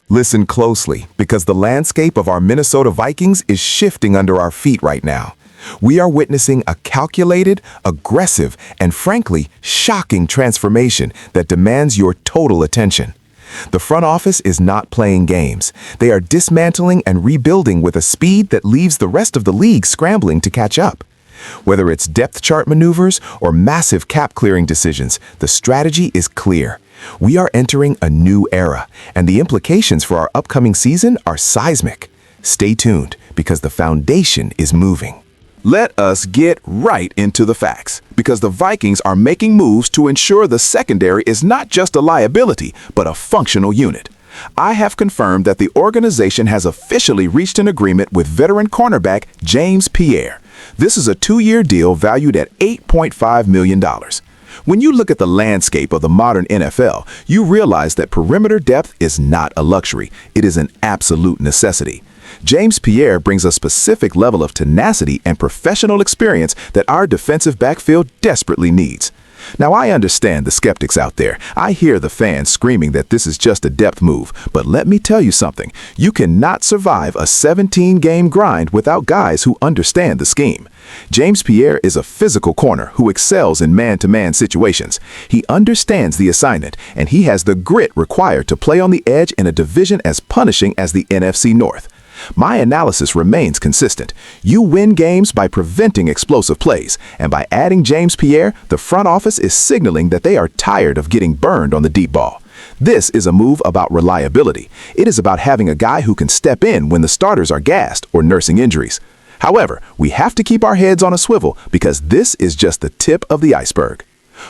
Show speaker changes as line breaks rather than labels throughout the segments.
Listen closely, because the landscape of our Minnesota Vikings is shifting under our feet right now. We are witnessing a calculated, aggressive, and frankly, shocking transformation that demands your total attention. The front office is not playing games. They are dismantling and rebuilding with a speed that leaves the rest of the league scrambling to catch up. Whether it's depth chart maneuvers or massive cap-clearing decisions, the strategy is clear. We are entering a new era, and the implications for our upcoming season are seismic. Stay tuned, because the foundation is moving.
Let us get right into the facts, because the Vikings are making moves to ensure the secondary is not just a liability, but a functional unit. I have confirmed that the organization has officially reached an agreement with veteran cornerback James Pierre. This is a 2-year deal valued at $8.5 million. When you look at the landscape of the modern NFL, you realize that perimeter depth is not a luxury. It is an absolute necessity. James Pierre brings a specific level of tenacity and professional experience that our defensive backfield desperately needs. Now, I understand the skeptics out there. I hear the fans screaming that this is just a depth move, but let me tell you something. You cannot survive a 17-game grind without guys who understand the scheme. James Pierre is a physical corner who excels in man-to-man situations. He understands the assignment, and he has the grit required to play on the edge in a division as punishing as the NFC North. My analysis remains consistent. You win games by preventing explosive plays, and by adding James Pierre, the front office is signaling that they are tired of getting burned on the deep ball. This is a move about reliability. It is about having a guy who can step in when the starters are gassed or nursing injuries. However, we have to keep our heads on a swivel, because this is just the tip of the iceberg.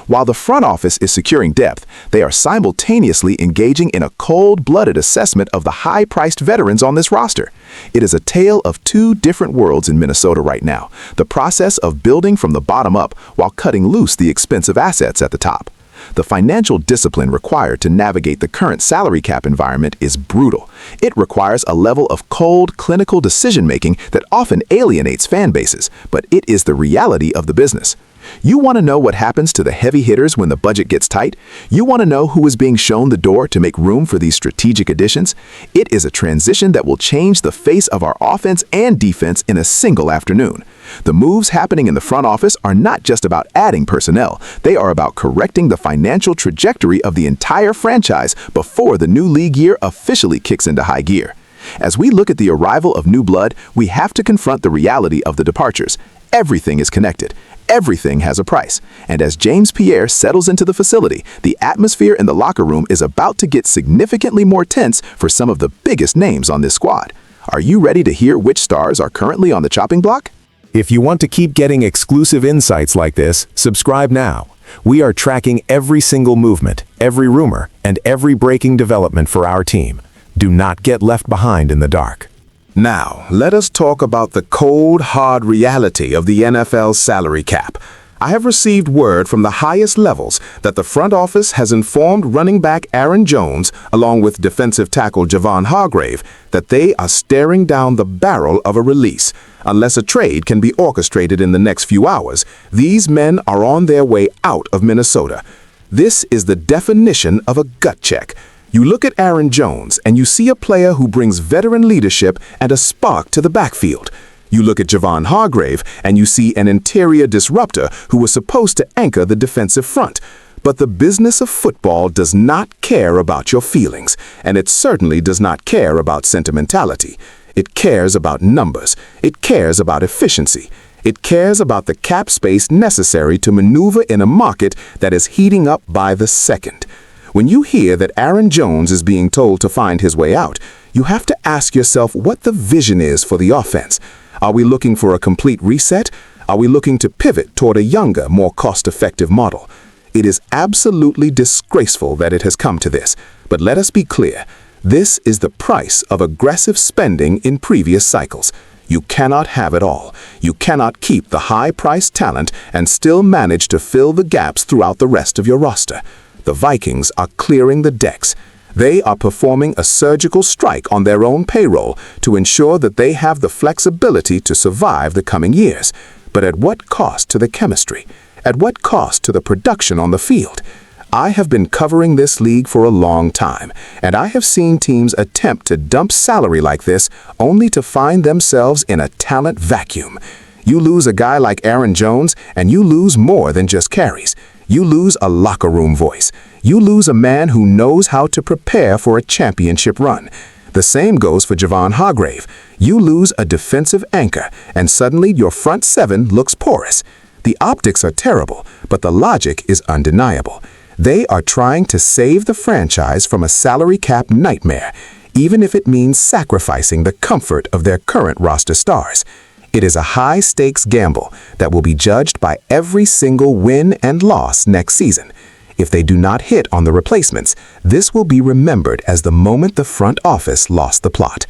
While the front office is securing depth, they are simultaneously engaging in a cold-blooded assessment of the high-priced veterans on this roster. It is a tale of two different worlds in Minnesota right now, the process of building from the bottom up while cutting loose the expensive assets at the top. The financial discipline required to navigate the current salary cap environment is brutal. It requires a level of cold, clinical decision-making that often alienates fan bases, but it is the reality of the business. You want to know what happens to the heavy hitters when the budget gets tight? You want to know who is being shown the door to make room for these strategic additions? It is a transition that will change the face of our offense and defense in a single afternoon. The moves happening in the front office are not just about adding personnel. They are about correcting the financial trajectory of the entire franchise before the new league year officially kicks into high gear. As we look at the arrival of new blood, we have to confront the reality of the departures. Everything is connected. Everything has a price. And as James Pierre settles into the facility, the atmosphere in the locker room is about to get significantly more tense for some of the biggest names on this squad. Are you ready to hear which stars are currently on the chopping block?
If you want to keep getting exclusive insights like this, subscribe now. We are tracking every single movement, every rumor, and every breaking development for our team. Do not get left behind in the dark.
Now, let us talk about the cold, hard reality of the NFL's salary cap. I have received word from the highest levels that the front office has informed running back Aaron Jones, along with defensive tackle Javon Hargrave, that they are staring down the barrel of a release. Unless a trade can be orchestrated in the next few hours, these men are on their way out of Minnesota. This is the definition of a gut check. You look at Aaron Jones and you see a player who brings veteran leadership and a spark to the backfield. You look at Javon Hargrave and you see an interior disruptor who was supposed to anchor the defensive front. But the business of football does not care about your feelings, and it certainly does not care about sentimentality. It cares about numbers. It cares about efficiency. It cares about the cap space necessary to maneuver in a market that is heating up by the second. When you hear that Aaron Jones is being told to find his way out, you have to ask yourself what the vision is for the offense. Are we looking for a complete reset? Are we looking to pivot toward a younger, more cost-effective model? It is absolutely disgraceful that it has come to this, but let us be clear. This is the price of aggressive spending in previous cycles. You cannot have it all. You cannot keep the high-priced talent and still manage to fill the gaps throughout the rest of your roster. The Vikings are clearing the decks. They are performing a surgical strike on their own payroll to ensure that they have the flexibility to survive the coming years. But at what cost to the chemistry? At what cost to the production on the field? I have been covering this league for a long time, and I have seen teams attempt to dump salary like this only to find themselves in a talent vacuum. You lose a guy like Aaron Jones, and you lose more than just carries. You lose a locker room voice. You lose a man who knows how to prepare for a championship run. The same goes for Javon Hargrave. You lose a defensive anchor, and suddenly your front seven looks porous. The optics are terrible, but the logic is undeniable. They are trying to save the franchise from a salary cap nightmare, even if it means sacrificing the comfort of their current roster stars. It is a high-stakes gamble that will be judged by every single win and loss next season. If they do not hit on the replacements, this will be remembered as the moment the front office lost the plot.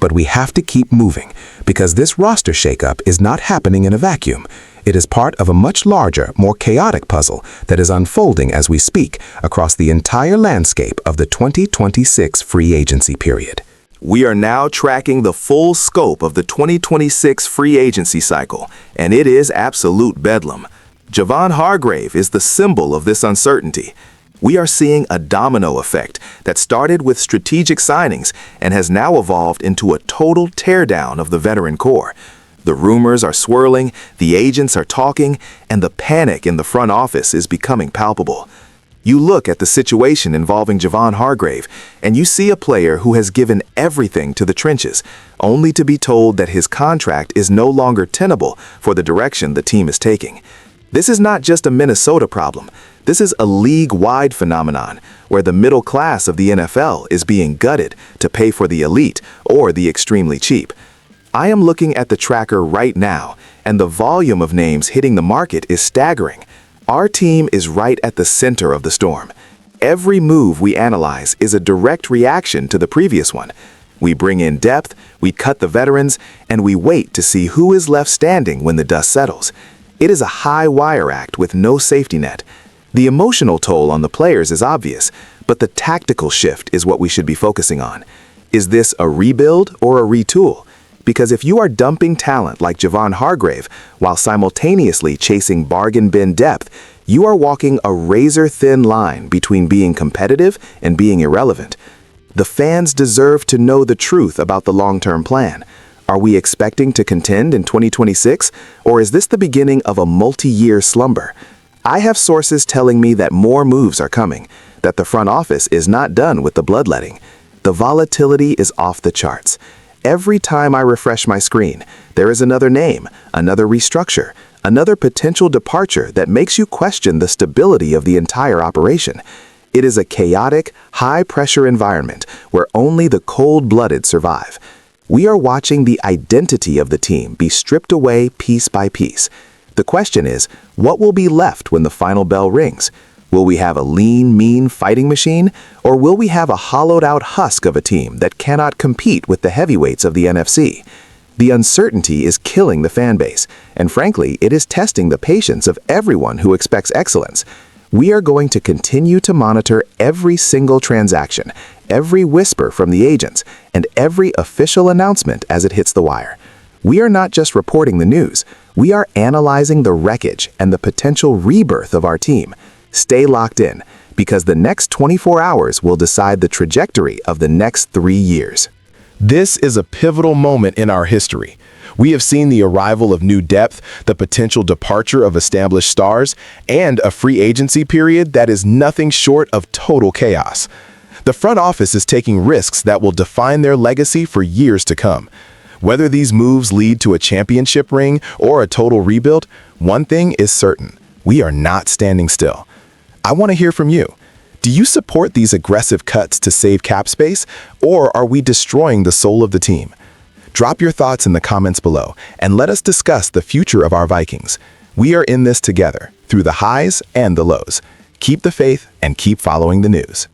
But we have to keep moving, because this roster shakeup is not happening in a vacuum. It is part of a much larger, more chaotic puzzle that is unfolding as we speak across the entire landscape of the 2026 free agency period.
We are now tracking the full scope of the 2026 free agency cycle, and it is absolute bedlam. Javon Hargrave is the symbol of this uncertainty. We are seeing a domino effect that started with strategic signings and has now evolved into a total teardown of the veteran core. The rumors are swirling, the agents are talking, and the panic in the front office is becoming palpable. You look at the situation involving Javon Hargrave, and you see a player who has given everything to the trenches, only to be told that his contract is no longer tenable for the direction the team is taking. This is not just a Minnesota problem. This is a league-wide phenomenon where the middle class of the NFL is being gutted to pay for the elite or the extremely cheap. I am looking at the tracker right now, and the volume of names hitting the market is staggering. Our team is right at the center of the storm. Every move we analyze is a direct reaction to the previous one. We bring in depth, we cut the veterans, and we wait to see who is left standing when the dust settles. It is a high-wire act with no safety net. The emotional toll on the players is obvious, but the tactical shift is what we should be focusing on. Is this a rebuild or a retool? Because if you are dumping talent like Javon Hargrave while simultaneously chasing bargain bin depth, you are walking a razor-thin line between being competitive and being irrelevant. The fans deserve to know the truth about the long-term plan. Are we expecting to contend in 2026, or is this the beginning of a multi-year slumber? I have sources telling me that more moves are coming, that the front office is not done with the bloodletting. The volatility is off the charts. Every time I refresh my screen, there is another name, another restructure, another potential departure that makes you question the stability of the entire operation. It is a chaotic, high-pressure environment where only the cold-blooded survive. We are watching the identity of the team be stripped away piece by piece. The question is, what will be left when the final bell rings? Will we have a lean, mean fighting machine, or will we have a hollowed-out husk of a team that cannot compete with the heavyweights of the NFC? The uncertainty is killing the fan base, and frankly, it is testing the patience of everyone who expects excellence. We are going to continue to monitor every single transaction, every whisper from the agents, and every official announcement as it hits the wire. We are not just reporting the news, we are analyzing the wreckage and the potential rebirth of our team. Stay locked in, because the next 24 hours will decide the trajectory of the next 3 years.
This is a pivotal moment in our history. We have seen the arrival of new depth, the potential departure of established stars, and a free agency period that is nothing short of total chaos. The front office is taking risks that will define their legacy for years to come. Whether these moves lead to a championship ring or a total rebuild, one thing is certain: we are not standing still. I want to hear from you. Do you support these aggressive cuts to save cap space, or are we destroying the soul of the team? Drop your thoughts in the comments below, and let us discuss the future of our Vikings. We are in this together, through the highs and the lows. Keep the faith and keep following the news.